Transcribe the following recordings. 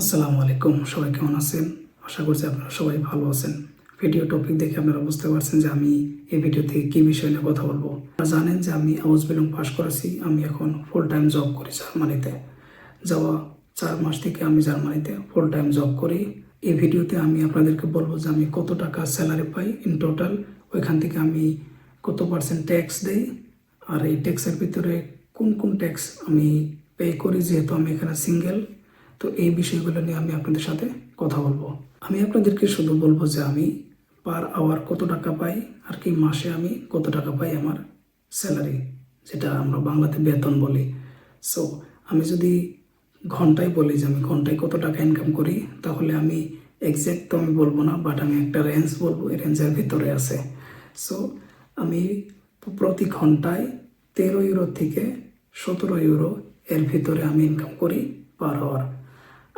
আসসালামু আলাইকুম, সবাই কেমন আছেন? আশা করছি আপনারা সবাই ভালো আছেন। ভিডিও টপিক দেখে আপনারা বুঝতে পারছেন যে আমি এই ভিডিওতে কী বিষয় নিয়ে কথা বলবো। আপনারা জানেন যে আমি আউসবিলং পাস করেছি। আমি এখন ফুল টাইম জব করি জার্মানিতে। যাওয়া 4 মাস থেকে আমি জার্মানিতে ফুল টাইম জব করি। এই ভিডিওতে আমি আপনাদেরকে বলবো যে আমি কত টাকা স্যালারি পাই ইন টোটাল, ওইখান থেকে আমি কত পার্সেন্ট ট্যাক্স দেই, আর এই ট্যাক্সের ভিতরে কোন কোন ট্যাক্স আমি পে করি, যেহেতু আমি এখানে সিঙ্গেল। তো এই বিষয়গুলো নিয়ে আমি আপনাদের সাথে কথা বলবো। আমি আপনাদেরকে শুধু বলবো যে আমি পার আওয়ার কত টাকা পাই, আর কি মাসে আমি কত টাকা পাই আমার স্যালারি, যেটা আমরা বাংলাতে বেতন বলি। সো আমি যদি ঘন্টায় বলি যে আমি ঘন্টায় কত টাকা ইনকাম করি, তাহলে আমি এক্স্যাক্ট তো আমি বলবো না, বাট আমি একটা রেঞ্জ বলবো, এই রেঞ্জের ভিতরে আছে। সো আমি প্রতি ঘন্টায় 13 ইউরো থেকে 17 ইউরো এর ভিতরে আমি ইনকাম করি পার আওয়ার।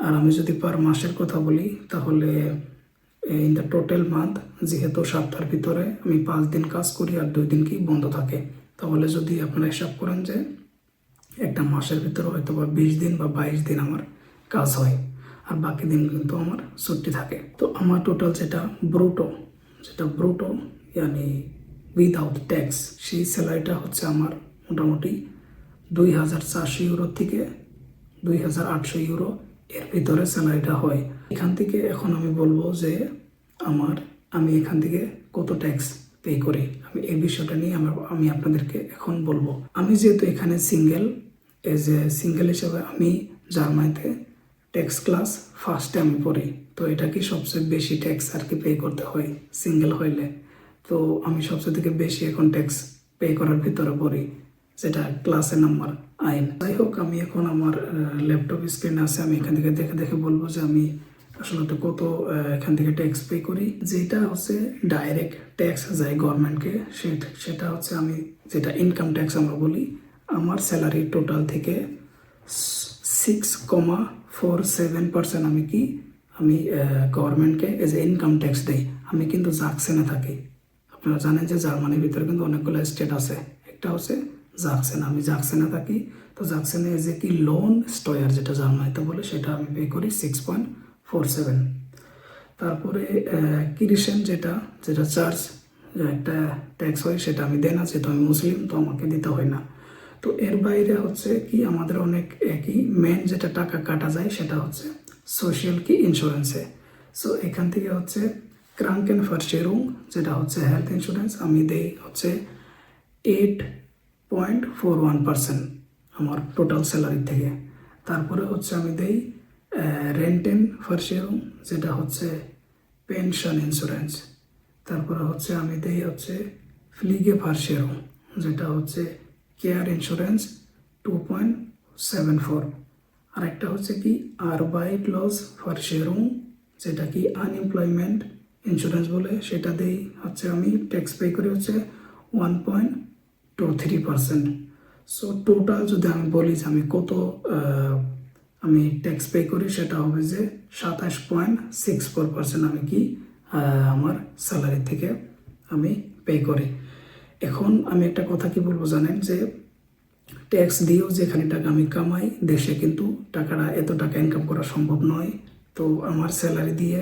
আর আমি যদি পার মাসের কথা বলি, তাহলে ইন দ্য টোটাল মান্থ, যেহেতু সপ্তাহের ভিতরে আমি 5 দিন কাজ করি আর 2 দিন কি বন্ধ থাকে, তাহলে যদি আপনারা হিসাব করেন যে একটা মাসের ভিতরে হয়তো বা 20 দিন বা 22 দিন আমার কাজ হয়, আর বাকি দিন কিন্তু আমার ছুটি থাকে। তো আমার টোটাল যেটা ব্রুটো ইয়ানি উইদাউট ট্যাক্স, সেই স্যালারিটা হচ্ছে আমার মোটামুটি 2400 ইউরো থেকে 2800 ইউরো এর ভিতরে স্যালারিটা হয়। এখান থেকে এখন আমি বলবো যে আমি এখান থেকে কত ট্যাক্স পে করি, আমি এই বিষয়টা নিয়ে আমি আপনাদেরকে এখন বলবো। আমি যেহেতু এখানে সিঙ্গেল, এজ এ সিঙ্গেল হিসেবে আমি জার্মানিতে ট্যাক্স ক্লাস ফার্স্টে আমি পড়ি। তো এটা কি সবচেয়ে বেশি ট্যাক্স আর কি পে করতে হয় সিঙ্গেল হইলে। তো আমি সবচেয়ে থেকে বেশি এখন ট্যাক্স পে করার ভিতরে পড়ি, যেটা ক্লাসের নাম্বার আইন। যাই হোক, আমি এখন আমার ল্যাপটপ স্ক্রিন আছে, আমি এখান থেকে দেখে দেখে বলবো যে আমি আসলে কত এখান থেকে ট্যাক্স পে করি। যেটা হচ্ছে ডাইরেক্ট ট্যাক্স যায় গভর্নমেন্টকে, সেটা হচ্ছে আমি যেটা ইনকাম ট্যাক্স আমরা বলি, আমার স্যালারি টোটাল থেকে 6.47% আমি গভর্নমেন্টকে এজ এ ইনকাম ট্যাক্স দিই। আমি কিন্তু জাকসেনে থাকি। আপনারা জানেন যে জার্মানির ভিতরে কিন্তু অনেকগুলো স্টেট আছে, একটা হচ্ছে জাকসেন। আমি জাকসেনে থাকি। তো জাকসেনে এজ এ কি লোন স্টয়ার, যেটা জার্মানিতে বলে, সেটা আমি পে করি 6.47। তারপরে কিরিসেন, যেটা চার্জ একটা ট্যাক্স হয়, সেটা আমি দেই না, যেহেতু আমি মুসলিম, তো আমাকে দিতে হয় না। তো এর বাইরে হচ্ছে কি আমাদের অনেক কি মেন যেটা টাকা কাটা যায়, সেটা হচ্ছে সোশ্যাল কি ইন্স্যুরেন্সে। সো এখান থেকে হচ্ছে ক্রাঙ্কেন ফার্সেরুং, যেটা হচ্ছে হেলথ ইন্স্যুরেন্স, আমি দেই হচ্ছে 8.41% আমার টোটাল স্যালারি থেকে। তারপরে হচ্ছে আমি দেই রেন্টেন ফার্সেরুং, যেটা হচ্ছে পেনশন ইন্স্যুরেন্স। তারপরে হচ্ছে আমি দেই হচ্ছে ফ্লিগে ফার্সেরুং, যেটা হচ্ছে কেয়ার ইন্স্যুরেন্স 2.74। আর একটা হচ্ছে কি আরবাইট লস ফার্সেরুং, যেটা কি আনএমপ্লয়মেন্ট ইন্স্যুরেন্স বলে, সেটা দেই হচ্ছে আমি ট্যাক্স পে করি হচ্ছে 1.23%। সো টোটাল যদি আমি বলি যে আমি কত আমি ট্যাক্স পে করি, সেটা হবে যে 27.64% আমি কি আমার স্যালারি থেকে আমি পে করি। এখন আমি একটা কথা কি বলবো জানেন, যে ট্যাক্স দিয়েও যেখানে টাকা আমি কামাই, দেশে কিন্তু এত টাকা ইনকাম করা সম্ভব নয়। তো আমার স্যালারি দিয়ে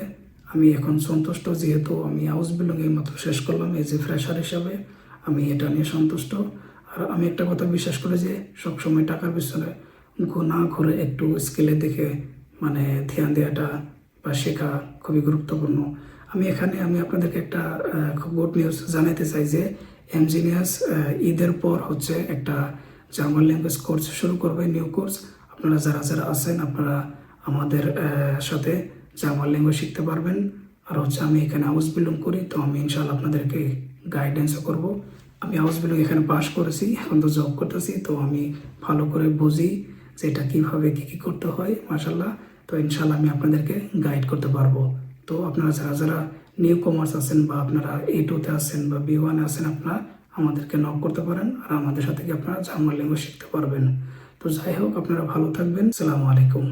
আমি এখন সন্তুষ্ট, যেহেতু আমি আউসবিলং এইমাত্র শেষ করলাম এজ এ ফ্রেশার হিসাবে, আমি এটা নিয়ে সন্তুষ্ট। আর আমি একটা কথা বিশ্বাস করি যে সবসময় টাকার পিছনে না ঘুরে একটু স্কিলের দিকে মানে ধ্যান দেওয়াটা বা শেখা খুবই গুরুত্বপূর্ণ। আমি আপনাদেরকে একটা খুব গুড নিউজ জানাতে চাই যে এমজিনিয়াস ঈদের পর হচ্ছে একটা জার্মান ল্যাঙ্গুয়েজ কোর্স শুরু করবে, নিউ কোর্স। আপনারা যারা আছেন, আপনারা আমাদের সাথে জার্মান ল্যাঙ্গুয়েজ শিখতে পারবেন। আর হচ্ছে আমি এখানে আউসবিলং করি, তো আমি ইনশাআল্লাহ আপনাদেরকে গাইডেন্সও করব। আমি আউসবিলং এখানে পাস করেছি, এখন তো জব করতেছি, তো আমি ভালো করে বুঝি যে এটা কীভাবে কী করতে হয় মাশাআল্লাহ। তো ইনশাআল্লাহ আমি আপনাদেরকে গাইড করতে পারবো। তো আপনারা যারা নিউ কমার্স আছেন, বা আপনারা A2-তে আছেন বা B1-এ আছেন, আপনারা আমাদেরকে নক করতে পারেন, আর আমাদের সাথে কি আপনারা জার্মান ল্যাঙ্গুয়েজ শিখতে পারবেন। তো যাই হোক, আপনারা ভালো থাকবেন। আসসালামু আলাইকুম।